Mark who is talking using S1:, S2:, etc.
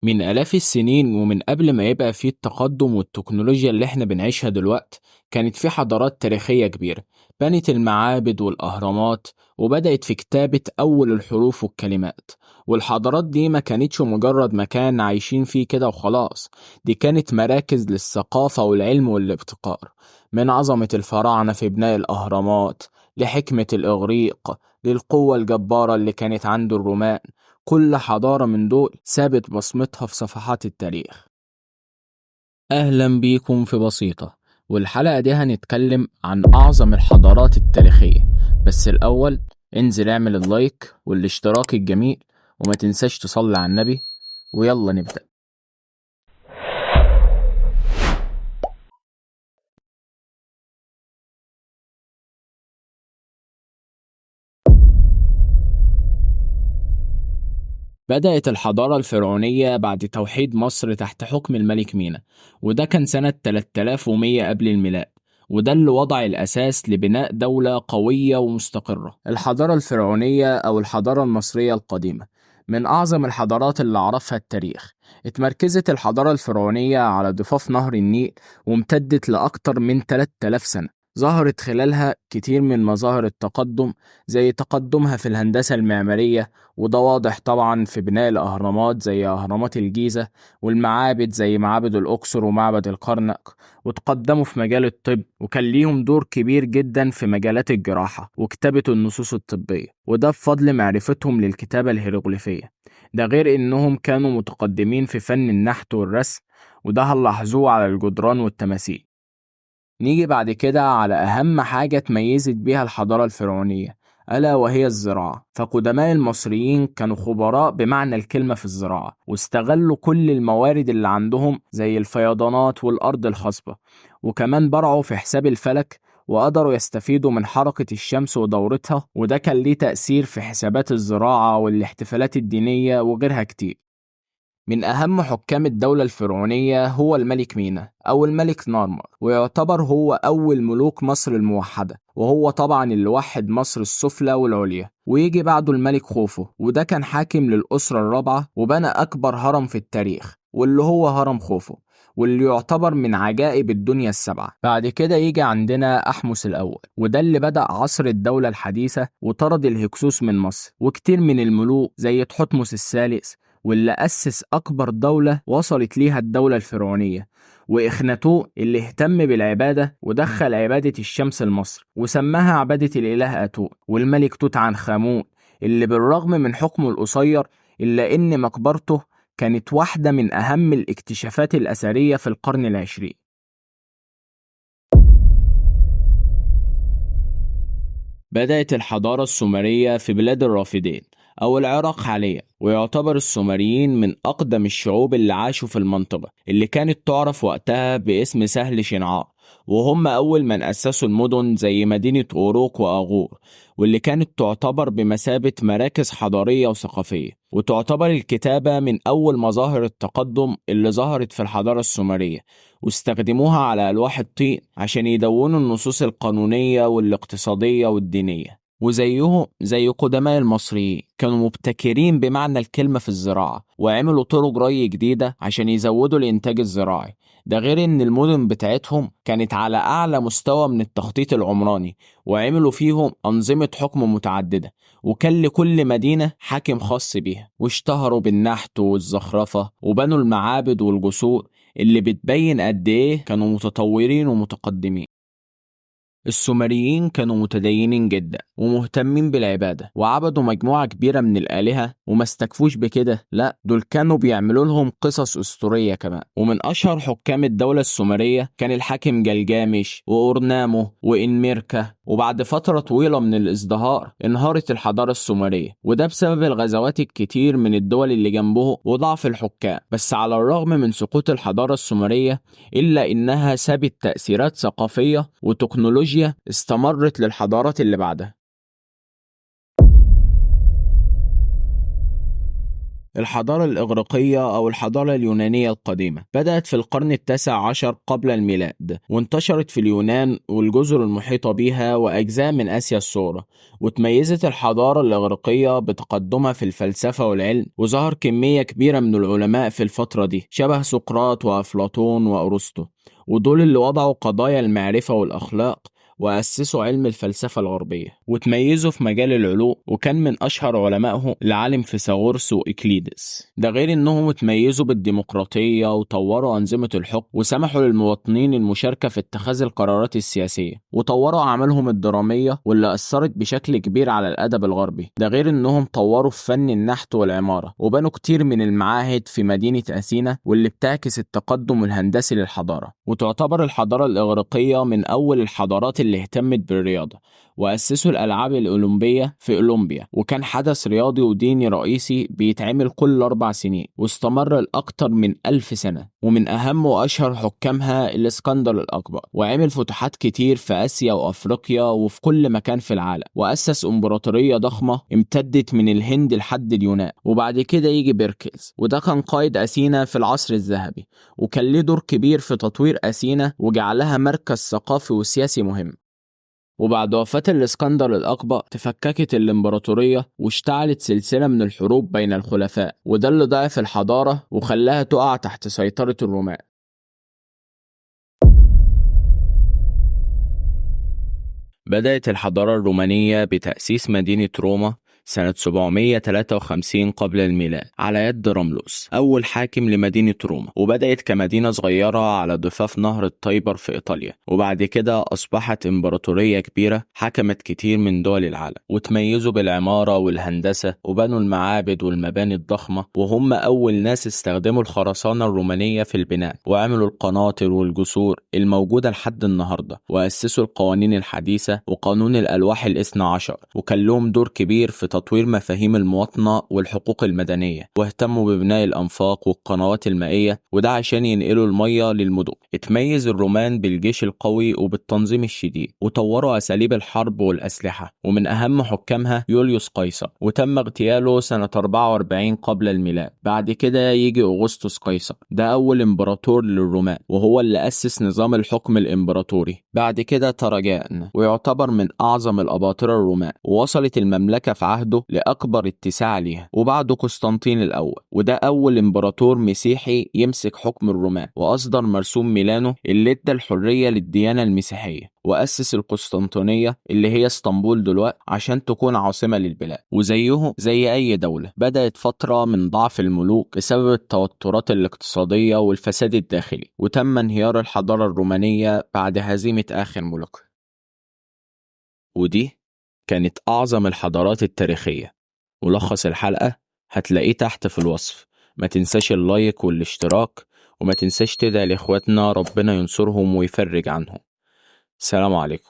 S1: من آلاف السنين ومن قبل ما يبقى فيه التقدم والتكنولوجيا اللي احنا بنعيشها دلوقت، كانت في حضارات تاريخية كبيرة بنت المعابد والأهرامات، وبدأت في كتابة أول الحروف والكلمات. والحضارات دي ما كانتش مجرد مكان عايشين فيه كده وخلاص، دي كانت مراكز للثقافة والعلم والابتكار. من عظمة الفراعنة في بناء الأهرامات، لحكمة الإغريق، للقوة الجبارة اللي كانت عند الرومان، كل حضارة من دول سابت بصمتها في صفحات التاريخ. أهلا بيكم في بسيطة، والحلقة دي هنتكلم عن أعظم الحضارات التاريخية. بس الأول انزل اعمل اللايك والاشتراك الجميل، وما تنساش تصلي على النبي، ويلا نبدأ. بدأت الحضارة الفرعونية بعد توحيد مصر تحت حكم الملك مينا، وده كان سنة 3100 قبل الميلاد. وده اللي وضع الأساس لبناء دولة قوية ومستقرة. الحضارة الفرعونية أو الحضارة المصرية القديمة من أعظم الحضارات اللي عرفها التاريخ. اتمركزت الحضارة الفرعونية على ضفاف نهر النيل، وامتدت لأكتر من 3000 سنة. ظهرت خلالها كتير من مظاهر التقدم، زي تقدمها في الهندسة المعمارية، وده واضح طبعا في بناء الأهرامات زي أهرامات الجيزة، والمعابد زي معابد الأقصر ومعبد الكرنك. وتقدموا في مجال الطب، وكان ليهم دور كبير جدا في مجالات الجراحة وكتابة النصوص الطبية، وده بفضل معرفتهم للكتابة الهيروغليفية. ده غير إنهم كانوا متقدمين في فن النحت والرسم، وده هنلاحظوه على الجدران والتماثيل. نيجي بعد كده على أهم حاجة تميزت بيها الحضارة الفرعونية، ألا وهي الزراعة. فقدماء المصريين كانوا خبراء بمعنى الكلمة في الزراعة، واستغلوا كل الموارد اللي عندهم زي الفيضانات والأرض الخصبة، وكمان برعوا في حساب الفلك، وقدروا يستفيدوا من حركة الشمس ودورتها، وده كان ليه تأثير في حسابات الزراعة والاحتفالات الدينية وغيرها كتير. من أهم حكام الدولة الفرعونية هو الملك مينا أو الملك نارمر، ويعتبر هو أول ملوك مصر الموحدة، وهو طبعا اللي وحد مصر السفلى والعليا. ويجي بعده الملك خوفو، وده كان حاكم للأسرة الرابعة، وبنى أكبر هرم في التاريخ واللي هو هرم خوفو، واللي يعتبر من عجائب الدنيا السبعة. بعد كده يجي عندنا أحمس الأول، وده اللي بدأ عصر الدولة الحديثة وطرد الهكسوس من مصر. وكتير من الملوك زي تحتمس الثالث، واللي أسس أكبر دولة وصلت ليها الدولة الفرعونية، وإخناتون اللي اهتم بالعبادة ودخل عبادة الشمس لمصر وسماها عبادة الإله آتون، والملك توت عنخ آمون اللي بالرغم من حكمه القصير إلا إن مقبرته كانت واحدة من أهم الاكتشافات الأثرية في القرن العشرين. بدأت الحضارة السومرية في بلاد الرافدين أو العراق حاليا، ويعتبر السومريين من أقدم الشعوب اللي عاشوا في المنطقة اللي كانت تعرف وقتها باسم سهل شنعار. وهم أول من أسسوا المدن زي مدينة أوروك وأغور، واللي كانت تعتبر بمثابة مراكز حضارية وثقافية. وتعتبر الكتابة من أول مظاهر التقدم اللي ظهرت في الحضارة السومرية، واستخدموها على ألواح الطين عشان يدونوا النصوص القانونية والاقتصادية والدينية. وزيهم زي قدماء المصريين كانوا مبتكرين بمعنى الكلمة في الزراعة، وعملوا طرق ري جديدة عشان يزودوا الإنتاج الزراعي. ده غير إن المدن بتاعتهم كانت على أعلى مستوى من التخطيط العمراني، وعملوا فيهم أنظمة حكم متعددة، وكان لكل مدينة حاكم خاص بيها. واشتهروا بالنحت والزخرفة، وبنوا المعابد والجسور اللي بتبين قد إيه كانوا متطورين ومتقدمين. السومريين كانوا متدينين جدا ومهتمين بالعبادة، وعبدوا مجموعة كبيرة من الآلهة. وما استكفوش بكده، لا دول كانوا بيعملوا لهم قصص أسطورية كمان. ومن أشهر حكام الدولة السومرية كان الحاكم جلجامش وأورنامو وإنميركا. وبعد فترة طويلة من الازدهار انهارت الحضارة السومرية، وده بسبب الغزوات الكتير من الدول اللي جنبه وضعف الحكام. بس على الرغم من سقوط الحضارة السومرية، إلا إنها سابت تأثيرات ثقافية وتكنولوجيا استمرت للحضارات اللي بعدها. الحضارة الإغريقية أو الحضارة اليونانية القديمة بدأت في القرن التاسع عشر قبل الميلاد، وانتشرت في اليونان والجزر المحيطة بها وأجزاء من آسيا الصغرى. وتميزت الحضارة الإغريقية بتقدمها في الفلسفة والعلم، وظهر كمية كبيرة من العلماء في الفترة دي شبه سقراط وأفلاطون وأرسطو، ودول اللي وضعوا قضايا المعرفة والأخلاق وأسسوا علم الفلسفة الغربية، وتميزوا في مجال العلوم، وكان من أشهر علمائه العالم فيثاغورس وإقليدس. ده غير إنهم تميزوا بالديمقراطية وطوروا أنظمة الحكم وسمحوا للمواطنين المشاركة في اتخاذ القرارات السياسية، وطوروا أعمالهم الدرامية واللي أثرت بشكل كبير على الأدب الغربي. ده غير إنهم طوروا في فن النحت والعمارة، وبنوا كتير من المعاهد في مدينة أثينا واللي بتعكس التقدم الهندسي للحضارة. وتعتبر الحضارة الإغريقية من أول الحضارات اللي اهتمت بالرياضة، وأسسوا الألعاب الأولمبية في أولمبيا، وكان حدث رياضي وديني رئيسي بيتعمل كل 4 سنين واستمر لأكتر من 1000 سنة. ومن أهم وأشهر حكامها الإسكندر الأكبر، وعمل فتوحات كتير في آسيا وأفريقيا وفي كل مكان في العالم، وأسس إمبراطورية ضخمة امتدت من الهند لحد اليونان. وبعد كده يجي بيركلز، وده كان قائد أثينا في العصر الذهبي، وكان ليه دور كبير في تطوير أثينا وجعلها مركز ثقافي وسياسي مهم. وبعد وفاة الإسكندر الأكبر تفككت الإمبراطورية واشتعلت سلسلة من الحروب بين الخلفاء، وده اللي ضعف الحضارة وخلاها تقع تحت سيطرة الرومان. بدأت الحضارة الرومانية بتأسيس مدينة روما سنة 753 قبل الميلاد على يد رملوس أول حاكم لمدينة روما، وبدأت كمدينة صغيرة على ضفاف نهر التايبر في إيطاليا، وبعد كده أصبحت إمبراطورية كبيرة حكمت كتير من دول العالم، وتميزوا بالعمارة والهندسة وبنوا المعابد والمباني الضخمة، وهم أول ناس استخدموا الخرسانة الرومانية في البناء، وعملوا القناطر والجسور الموجودة لحد النهاردة، وأسسوا القوانين الحديثة وقانون الألواح الاثنى عشر، وكان لهم دور كبير في تطوير مفاهيم المواطنة والحقوق المدنية، واهتموا ببناء الأنفاق والقنوات المائية، وده عشان ينقلوا المية للمدن. اتميز الرومان بالجيش القوي وبالتنظيم الشديد، وطوروا أساليب الحرب والأسلحة، ومن أهم حكامها يوليوس قيصر، وتم اغتياله سنة 44 قبل الميلاد. بعد كده يجي أغسطس قيصر، ده أول إمبراطور للرومان، وهو اللي أسس نظام الحكم الإمبراطوري. بعد كده تراجان، ويعتبر من أعظم الأباطرة الرومان، ووصلت المملكة في عهده لأكبر اتساع ليها، وبعده قسطنطين الأول، وده أول إمبراطور مسيحي يمسك حكم الرومان، وأصدر مرسوم ميلانو اللي ادى الحرية للديانة المسيحية، وأسس القسطنطينية اللي هي اسطنبول دلوقتي عشان تكون عاصمة للبلاد. وزيه زي أي دولة بدأت فترة من ضعف الملوك بسبب التوترات الاقتصادية والفساد الداخلي، وتم انهيار الحضارة الرومانية بعد هزيمة آخر ملوك. ودي كانت أعظم الحضارات التاريخية. ملخص الحلقة هتلاقيه تحت في الوصف. ما تنساش اللايك والاشتراك، وما تنساش تدعي لإخواتنا ربنا ينصرهم ويفرج عنهم. سلام عليكم.